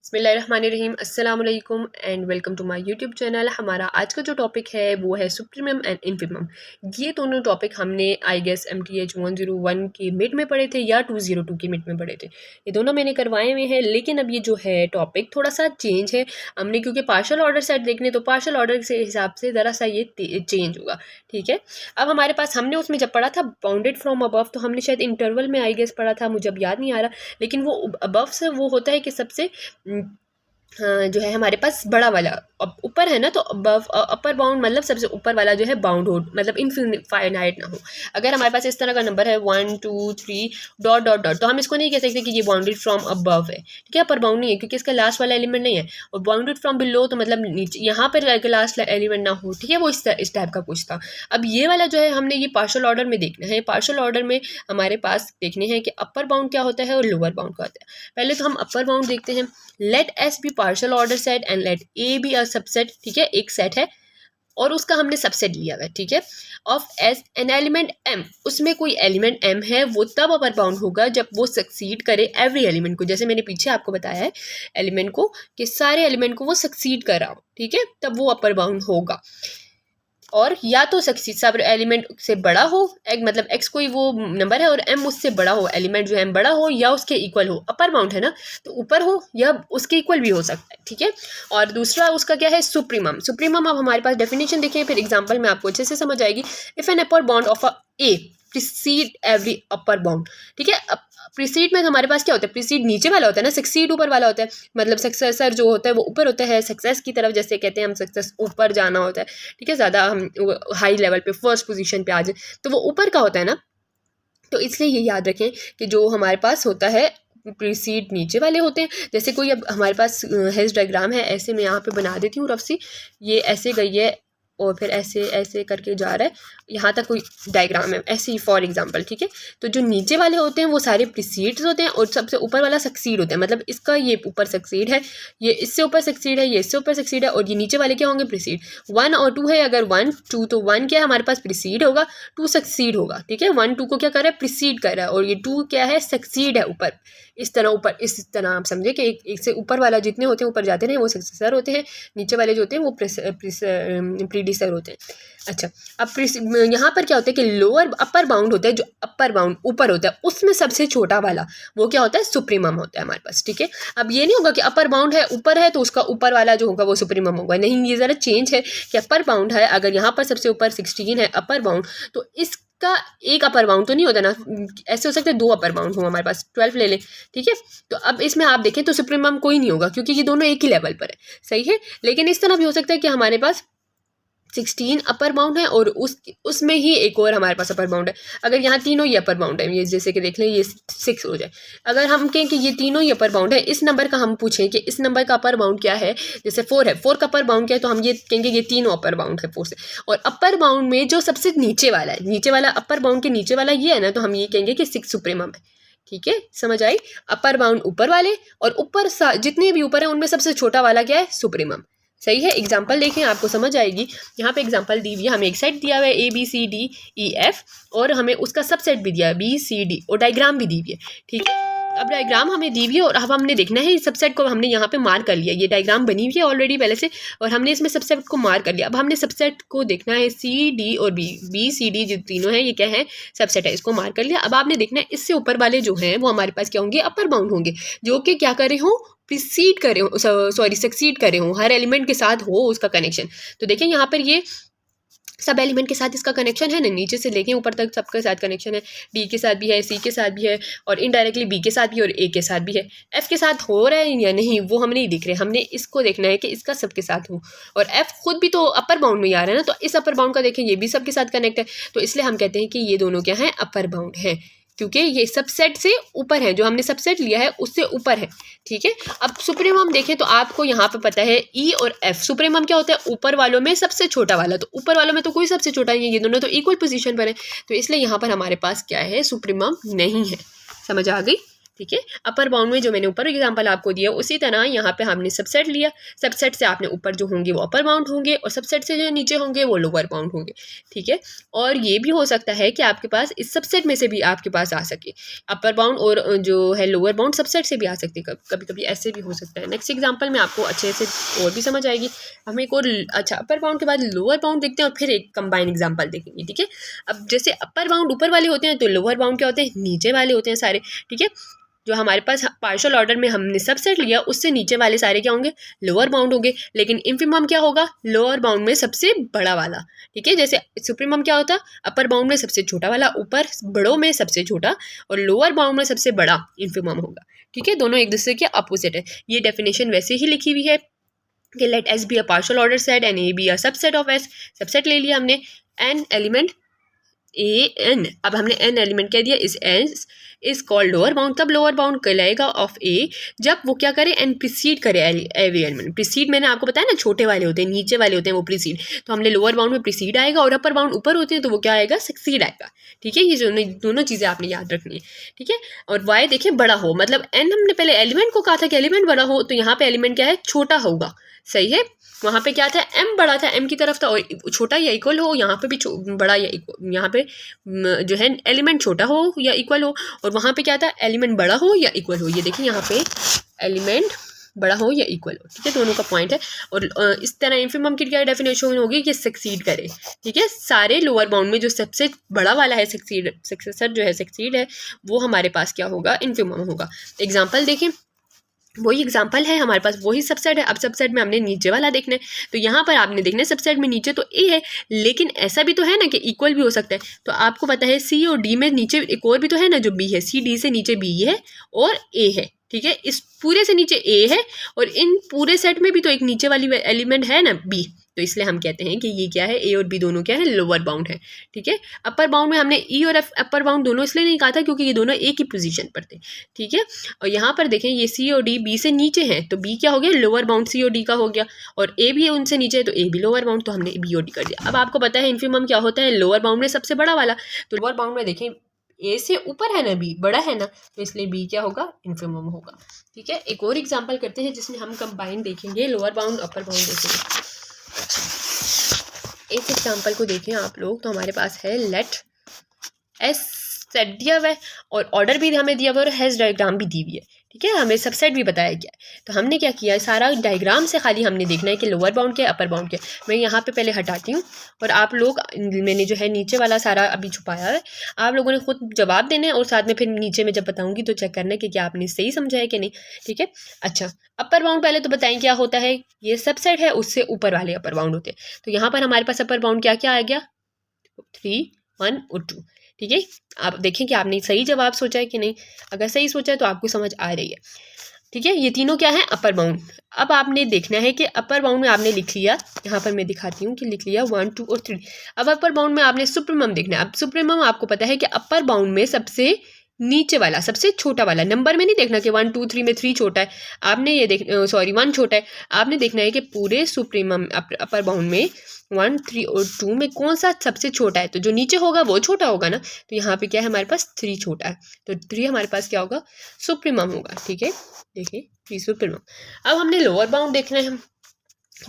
बिस्मिल्लाहिर्रहमानिर्रहीम अस्सलाम वालेकुम and welcome to my YouTube channel. हमारा आज का जो टॉपिक है वो है सुप्रीमम एंड इन्फीमम। ये दोनों टॉपिक हमने आई गेस MTH 101 की मिड में पढ़े थे या 202 की मिड में पढ़े थे। ये दोनों मैंने करवाए हुए हैं, लेकिन अब ये जो है टॉपिक थोड़ा सा चेंज है हमने, क्योंकि पार्शल ऑर्डर सेट देखने तो पार्शल ऑर्डर से हिसाब से ज़रा सा ये चेंज होगा। ठीक है, अब हमारे पास हमने उसमें जब पढ़ा था बाउंडेड फ्रॉम अबव, तो हमने शायद इंटरवल में आई गेस पढ़ा था, मुझे अब याद नहीं आ रहा, लेकिन वो अबव से वो होता है कि सबसे जो है हमारे पास बड़ा वाला ऊपर है ना, तो अबव अपर बाउंड मतलब सबसे ऊपर वाला जो है बाउंड हो, मतलब इनफाइनाइट ना हो। अगर हमारे पास इस तरह का नंबर है 1 2 3 डॉट डॉट डॉट, तो हम इसको नहीं कह सकते कि ये बाउंडेड फ्रॉम अबव है। ठीक है, अपर बाउंड नहीं है क्योंकि इसका लास्ट वाला एलिमेंट नहीं है, और बाउंडेड फ्रॉम बिलो तो मतलब नीचे यहाँ पर लास्ट एलिमेंट ना हो। ठीक है, वो इस टाइप का कुछ था। अब ये वाला जो है हमने ये पार्शल ऑर्डर में देखना है। पार्शल ऑर्डर में हमारे पास देखने हैं कि अपर बाउंड क्या होता है और लोअर बाउंड क्या होता है। पहले तो हम अपर बाउंड देखते हैं। Let S be partial order set and let A be a subset. ठीक है, एक सेट है और उसका हमने सबसेट लिया हुआ है। ठीक है, of S an element M, उसमें कोई एलिमेंट एम है, वो तब अपर बाउंड होगा जब वो सक्सीड करे एवरी एलिमेंट को। जैसे मैंने पीछे आपको बताया है एलिमेंट को कि सारे एलिमेंट को वो सक्सीड कर रहा हो। ठीक है, तब वो अपर बाउंड होगा। और या तो सक्सीड सब एलिमेंट से बड़ा हो, एक मतलब एक्स कोई वो नंबर है और एम उससे बड़ा हो, एलिमेंट जो है बड़ा हो या उसके इक्वल हो। अपर बाउंड है ना, तो ऊपर हो या उसके इक्वल भी हो सकता है। ठीक है, और दूसरा उसका क्या है, सुप्रीमम। सुप्रीमम अब हमारे पास डेफिनेशन देखें, फिर एग्जांपल में आपको अच्छे से समझ आएगी। If an upper bound of a A preceded every upper bound. ठीक है, प्रीसीड में हमारे पास क्या होता है, प्रीसीड नीचे वाला होता है ना, सक्सीड ऊपर वाला होता है, मतलब सक्सेसर जो होता है वो ऊपर होता है, सक्सेस की तरफ जैसे कहते हैं हम, सक्सेस ऊपर जाना होता है। ठीक है, ज़्यादा हम हाई लेवल पे फर्स्ट पोजीशन पे आ जाए तो वो ऊपर का होता है ना, तो इसलिए ये याद रखें कि जो हमारे पास होता है प्रीसीड नीचे वाले होते हैं। जैसे कोई अब हमारे पास हेल्थ डायग्राम है, ऐसे मैं यहाँ पे बना देती हूँ रफ सी, ये ऐसे गई है और फिर ऐसे ऐसे करके जा रहा है, यहाँ तक कोई डायग्राम है ऐसे ही फॉर एग्जांपल। ठीक है, तो जो नीचे वाले होते हैं वो सारे प्रीसीड्स होते हैं और सबसे ऊपर वाला सक्सीड होता है, मतलब इसका ये ऊपर सक्सीड है, ये इससे ऊपर सक्सीड है, ये इससे ऊपर सक्सीड है, और ये नीचे वाले क्या होंगे, प्रीसीड। 1 और 2 है, अगर 1 2 तो 1 क्या है हमारे पास, प्रीसीड होगा, 2 सक्सीड होगा। ठीक है, 1 2 को क्या कर रहा है, प्रीसीड कर रहा है, और ये 2 क्या है, सक्सीड है ऊपर। इस तरह ऊपर, इस तरह आप समझे कि एक से ऊपर वाला जितने होते हैं ऊपर जाते हैं वो सक्सेसर होते हैं, नीचे वाले जो होते हैं वो प्रीडिसर होते हैं। अच्छा, अब यहाँ पर क्या होता है कि लोअर अपर बाउंड होता है, जो अपर बाउंड ऊपर होता है उसमें सबसे छोटा वाला वो क्या होता है, सुप्रीमम होता है हमारे पास। ठीक है, अब ये नहीं होगा कि अपर बाउंड है ऊपर है तो उसका ऊपर वाला जो होगा वो सुप्रीमम होगा, नहीं, ये ज़रा चेंज है कि अपर बाउंड है, अगर यहाँ पर सबसे ऊपर 16 है अपर बाउंड, तो इसका एक अपर बाउंड तो नहीं होता ना, ऐसे हो सकता है 2 अपर बाउंड हो, हमारे पास 12 ले लें। ठीक है, तो अब इसमें आप देखें तो सुप्रीमम कोई नहीं होगा क्योंकि ये दोनों एक ही लेवल पर है। सही है, लेकिन इस तरह भी हो सकता है कि हमारे पास 16 अपर बाउंड है और उसमें ही एक और हमारे पास अपर बाउंड है। अगर यहाँ तीनों ही अपर बाउंड है, ये जैसे कि देख लें ये 6 हो जाए, अगर हम कहें कि ये तीनों ही अपर बाउंड है, इस नंबर का हम पूछें कि इस नंबर का अपर बाउंड क्या है, जैसे 4 है, 4 का अपर बाउंड क्या है, तो हम ये कहेंगे ये तीनों अपर बाउंड है 4 से। और अपर बाउंड में जो सबसे नीचे वाला है, नीचे वाला अपर बाउंड के नीचे वाला ये है ना, तो हम ये कहेंगे कि 6 सुप्रीमम है। ठीक है, समझ आई, अपर बाउंड ऊपर वाले और ऊपर जितने भी ऊपर है उनमें सबसे छोटा वाला क्या है, सुप्रीमम। सही है, एग्जाम्पल देखें आपको समझ आएगी। यहाँ पे एग्जाम्पल दी हुई है, हमें एक सेट दिया हुआ है ABCDEF और हमें उसका सबसेट भी दिया है BCD और डायग्राम भी दी हुई है। ठीक है, अब डायग्राम हमें दी हुई है और अब हमने देखना है इस सबसेट को, हमने यहाँ पे मार्क कर लिया, ये डायग्राम बनी हुई है ऑलरेडी पहले से और हमने इसमें सबसेट को मार्क कर लिया। अब हमने सबसेट को देखना है, CD और BCD जो तीनों हैं ये क्या है, सबसेट है, इसको मार्क कर लिया। अब आपने देखना है इससे ऊपर वाले जो हैं वो हमारे पास क्या होंगे, अपर बाउंड होंगे, जो कि क्या कर रहे हो, प्रीसीड कर रहे हो, सॉरी सक्सीड कर रहे हो, हर एलिमेंट के साथ हो उसका कनेक्शन। तो देखें यहाँ पर ये सब एलिमेंट के साथ इसका कनेक्शन है ना, नीचे से लेके ऊपर तक सबके साथ कनेक्शन है, D के साथ भी है, C के साथ भी है और इनडायरेक्टली B के साथ भी और A के साथ भी है। F के साथ हो रहा है या नहीं वो हम नहीं देख रहे, हमने इसको देखना है कि इसका सबके साथ हो, और F खुद भी तो अपर बाउंड में ही आ रहा है ना, तो इस अपर बाउंड का देखें ये भी सबके साथ कनेक्ट है, तो इसलिए हम कहते हैं कि ये दोनों क्या है, अपर बाउंड है, क्योंकि ये सबसेट से ऊपर है, जो हमने सबसेट लिया है उससे ऊपर है। ठीक है, अब सुप्रीमम देखें तो आपको यहाँ पे पता है E और F, सुप्रीमम क्या होता है, ऊपर वालों में सबसे छोटा वाला, तो ऊपर वालों में तो कोई सबसे छोटा नहीं है, ये दोनों तो इक्वल पोजीशन पर है, तो इसलिए यहाँ पर हमारे पास क्या है, सुप्रीमम नहीं है। समझ आ गई। ठीक है। अपर बाउंड में जो मैंने ऊपर एग्जांपल आपको दिया उसी तरह यहाँ पे हमने सबसेट लिया, सबसेट से आपने ऊपर जो होंगे वो अपर बाउंड होंगे और सबसेट से जो नीचे होंगे वो लोअर बाउंड होंगे, ठीक है। और ये भी हो सकता है कि आपके पास इस सबसेट में से भी आपके पास आ सके अपर बाउंड और जो है लोअर बाउंड सबसेट से भी आ सकती है, कभी कभी ऐसे भी हो सकता है। नेक्स्ट एग्जाम्पल में आपको अच्छे से और भी समझ आएगी। हम एक और अच्छा अपर बाउंड के बाद लोअर बाउंड देखते हैं और फिर एक कंबाइन एग्जाम्पल देखेंगे, ठीक है। अब जैसे अपर बाउंड ऊपर वाले होते हैं तो लोअर बाउंड क्या होते हैं, नीचे वाले होते हैं सारे, ठीक है। जो हमारे पास पार्शियल ऑर्डर में हमने सबसेट लिया उससे नीचे वाले सारे क्या होंगे, लोअर बाउंड होंगे। लेकिन इंफिमम क्या होगा, लोअर बाउंड में सबसे बड़ा वाला, ठीक है। जैसे सुप्रीमम क्या होता है, अपर बाउंड में सबसे छोटा वाला, ऊपर बड़ों में सबसे छोटा, और लोअर बाउंड में सबसे बड़ा इंफिमम होगा, ठीक है। दोनों एक दूसरे के अपोजिट है। ये डेफिनेशन वैसे ही लिखी हुई है कि let S be a partial order set and A be a subset of S. Subset ले लिया हमने, एन एलिमेंट ए एन, अब हमने एन एलिमेंट कह दिया, इस N is called lower bound. तब लोअर बाउंड कहलाएगा ऑफ ए जब वो क्या करे, एन प्रीसीड करे एवरी एलिमेंट। प्रीसीड मैंने आपको बताया ना, छोटे वाले होते हैं, नीचे वाले होते हैं वो प्रीसीड, तो हमने लोअर बाउंड में प्रीसीड आएगा और अपर बाउंड ऊपर होते हैं तो वो क्या आएगा, सक्सीड आएगा, ठीक है। ये दोनों चीज़ें आपने याद रखनी है, ठीक है। और वाई देखिए बड़ा हो, मतलब एन हमने पहले एलिमेंट को कहा था कि एलिमेंट बड़ा हो, तो यहाँ पे एलिमेंट क्या है, छोटा होगा, सही है। वहाँ पे क्या था, एम बड़ा था, एम की तरफ था, और छोटा या इक्वल हो, यहाँ पे भी बड़ा या यहाँ पे जो है एलिमेंट छोटा हो या इक्वल हो, और वहाँ पे क्या था, एलिमेंट बड़ा हो या इक्वल हो। ये देखिए यहाँ पे एलिमेंट बड़ा हो या इक्वल हो, ठीक है, दोनों का पॉइंट है। और इस तरह इंफिमम की क्या डेफिनेशन होगी कि सक्सीड करे, ठीक है। सारे लोअर बाउंड में जो सबसे बड़ा वाला है सक्सेसर जो है सक्सीड है, वो हमारे पास क्या होगा, इंफिमम होगा। एग्जाम्पल देखें, वही एग्जाम्पल है हमारे पास, वही सबसेट है। अब सबसेट में हमने नीचे वाला देखना है, तो यहाँ पर आपने देखना है सबसेट में नीचे तो ए है, लेकिन ऐसा भी तो है ना कि इक्वल भी हो सकता है। तो आपको पता है सी और डी में नीचे एक और भी तो है ना जो बी है, सी डी से नीचे बी है और ए है, ठीक है। इस पूरे से नीचे ए है और इन पूरे सेट में भी तो एक नीचे वाली एलिमेंट है ना बी, तो इसलिए हम कहते हैं कि ये क्या है, ए और बी दोनों क्या है, लोअर बाउंड है, ठीक है। अपर बाउंड में हमने ई और एफ अपर बाउंड दोनों इसलिए नहीं कहा था क्योंकि ये दोनों एक ही पोजीशन पर थे, ठीक है। और यहाँ पर देखें ये सी और डी बी से नीचे हैं, तो बी क्या हो गया, लोअर बाउंड सी और डी का हो गया, और ए भी उनसे नीचे है तो ए भी लोअर बाउंड, तो हमने बी और डी कर दिया। अब आपको पता है इन्फिमम क्या होता है, लोअर बाउंड में सबसे बड़ा वाला, तो लोअर बाउंड में देखें ए से ऊपर है ना बी, बड़ा है ना, तो इसलिए बी क्या होगा, इन्फिमम होगा, ठीक है। एक और एग्जांपल करते हैं जिसमें हम कंबाइन देखेंगे, लोअर बाउंड अपर बाउंड देखेंगे। इस एग्जांपल को देखें आप लोग, तो हमारे पास है लेट एस सेट दिया हुआ है और ऑर्डर भी हमें दिया हुआ है और हैज डायग्राम भी दी हुई है, ठीक है। हमें सबसेट भी बताया गया है, तो हमने क्या किया, सारा डायग्राम से खाली हमने देखना है कि लोअर बाउंड क्या अपर बाउंड क्या। मैं यहाँ पे पहले हटाती हूँ और आप लोग, मैंने जो है नीचे वाला सारा अभी छुपाया है, आप लोगों ने खुद जवाब देना है और साथ में फिर नीचे में जब बताऊँगी तो चेक करना है कि क्या आपने सही समझा है कि नहीं, ठीक है। अच्छा, अपर बाउंड पहले तो बताएं क्या होता है, ये सबसेट है उससे ऊपर वाले अपर बाउंड होते हैं। तो यहाँ पर हमारे पास अपर बाउंड क्या क्या आ गया, 3, 1 और 2, ठीक है। आप देखें कि आपने सही जवाब सोचा है कि नहीं, अगर सही सोचा है तो आपको समझ आ रही है, ठीक है। ये तीनों क्या है, अपर बाउंड। अब आपने देखना है कि अपर बाउंड में आपने लिख लिया, यहाँ पर मैं दिखाती हूँ कि लिख लिया 1, 2 और 3। अब अपर बाउंड में आपने सुप्रीमम देखना है। अब सुप्रीमम आपको पता है कि अपर बाउंड में सबसे नीचे वाला, सबसे छोटा वाला, नंबर में नहीं देखना कि 1, 2, 3 में 3 छोटा है, आपने ये 1 छोटा है। आपने देखना है कि पूरे सुप्रीमम अपर बाउंड में 1, 3 और 2 में कौन सा सबसे छोटा है, तो जो नीचे होगा वो छोटा होगा ना, तो यहाँ पे क्या है, हमारे पास 3 छोटा है, तो 3 हमारे पास क्या होगा, सुप्रीमम होगा, ठीक है। देखिए 3 सुप्रीमम। अब हमने लोअर बाउंड देखना है,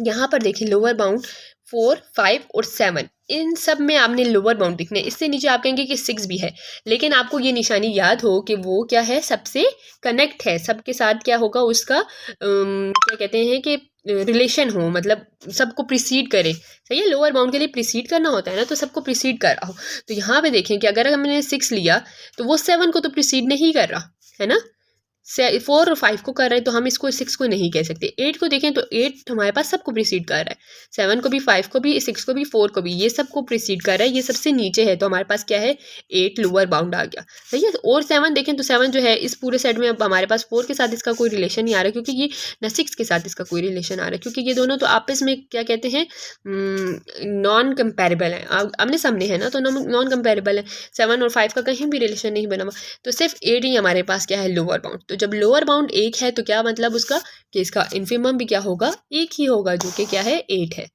यहाँ पर देखिए लोअर बाउंड 4, 5 और 7, इन सब में आपने लोअर बाउंड देखना है। इससे नीचे आप कहेंगे कि 6 भी है, लेकिन आपको ये निशानी याद हो कि वो क्या है, सबसे कनेक्ट है, सबके साथ क्या होगा उसका क्या कहते हैं कि रिलेशन हो, मतलब सबको प्रीसीड करे, सही है। लोअर बाउंड के लिए प्रीसीड करना होता है ना, तो सबको प्रीसीड कर रहा हो। तो यहाँ पे देखें कि अगर हमने 6 लिया तो वो 7 को तो प्रीसीड नहीं कर रहा है ना, 4 और 5 को कर रहा है, तो हम इसको 6 को नहीं कह सकते। 8 को देखें तो 8 हमारे पास सबको प्रीसीड कर रहा है, 7 को भी, 5 को भी, 6 को भी, 4 को भी, ये सबको प्रीसीड कर रहा है, ये सबसे नीचे है, तो हमारे पास क्या है, 8 लोअर बाउंड आ गया, सही है। और 7 देखें तो 7 जो है इस पूरे सेट में अब हमारे पास 4 के साथ इसका कोई रिलेशन नहीं आ रहा, क्योंकि ये ना 6 के साथ इसका कोई रिलेशन आ रहा है, क्योंकि ये दोनों तो आपस में क्या कहते हैं, नॉन कंपेरेबल है, आमने सामने है ना, तो नॉन कंपेरेबल है। 7 और 5 का कहीं भी रिलेशन नहीं बना हुआ, तो सिर्फ 8 ही हमारे पास क्या है, लोअर बाउंड। तो जब लोअर बाउंड 1 है तो क्या मतलब उसका कि इसका इन्फिमम भी क्या होगा, 1 ही होगा, जो कि क्या है, 8 है,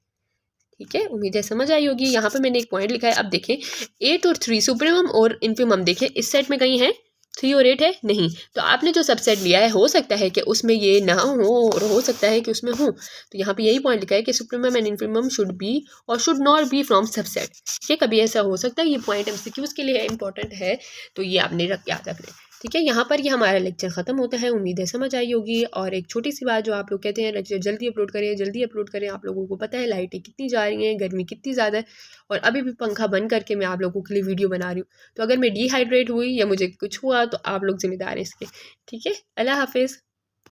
ठीक है। उम्मीद है समझ आई होगी। यहाँ पे मैंने एक पॉइंट लिखा है, अब देखें 8 और 3 सुप्रीमम और इन्फिमम देखें इस सेट में कहीं है 3 और 8 है नहीं, तो आपने जो सबसेट लिया है हो सकता है कि उसमें ये ना हो और हो सकता है कि उसमें हो। तो यहाँ पे यही पॉइंट लिखा है कि supremum and infimum should be or should not be from subset. ये कभी ऐसा हो सकता है, ये पॉइंट एमसीक्यूज के लिए इंपॉर्टेंट है, तो ये आपने याद रख लें। ठीक है, यहाँ पर ये हमारा लेक्चर ख़त्म होता है। उम्मीद है समझ आई होगी। और एक छोटी सी बात, जो आप लोग कहते हैं लेक्चर जल्दी अपलोड करें, जल्दी अपलोड करें, आप लोगों को पता है लाइटें कितनी जा रही हैं, गर्मी कितनी ज़्यादा है, और अभी भी पंखा बंद करके मैं आप लोगों के लिए वीडियो बना रही हूँ। तो अगर मैं डिहाइड्रेट हुई या मुझे कुछ हुआ तो आप लोग जिम्मेदार हैं इसके। ठीक है, अल्लाह हाफिज़।